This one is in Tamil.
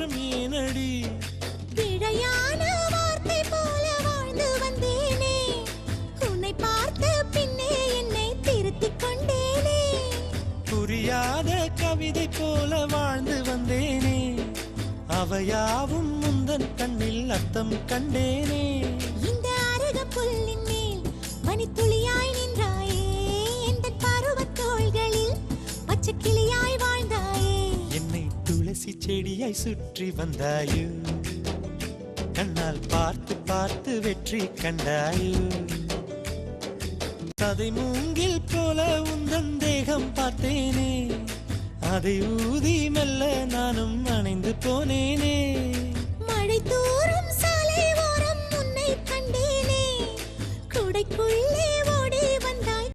மாற்றம் ஏனடி? பிழையான வார்த்தை போல வாழ்ந்து வந்தேனே, உன்னை பார்த்த பின்னே என்னை திருத்திக் கொண்டேனே. புரியாத கவிதை போல வாழ்ந்து வந்தேனே, அவையாவும் முந்தன் கண்ணில் அர்த்தம் கண்டேனே. இந்த அருக புல்லின் மேல் பனித்துளியாய் நின்றாயே, எந்த பருவத் தோள்களில் பச்சை கிளியாய் வாழ்ந்தாயே. என்னை துளசி செடியாய் சுற்றி வந்தாயோ, கண்ணால் பார்த்து பார்த்து வெற்றி கண்டாயோ. சதை மூங்கில் போல உந்தன் தேகம் பார்த்தேனே, அதை ஊதி மெல்ல நானும் அணைந்து போனேனே. மழை தூறும் சாலை ஓரம் உன்னை கண்டேனே, குடைக்குள்ளே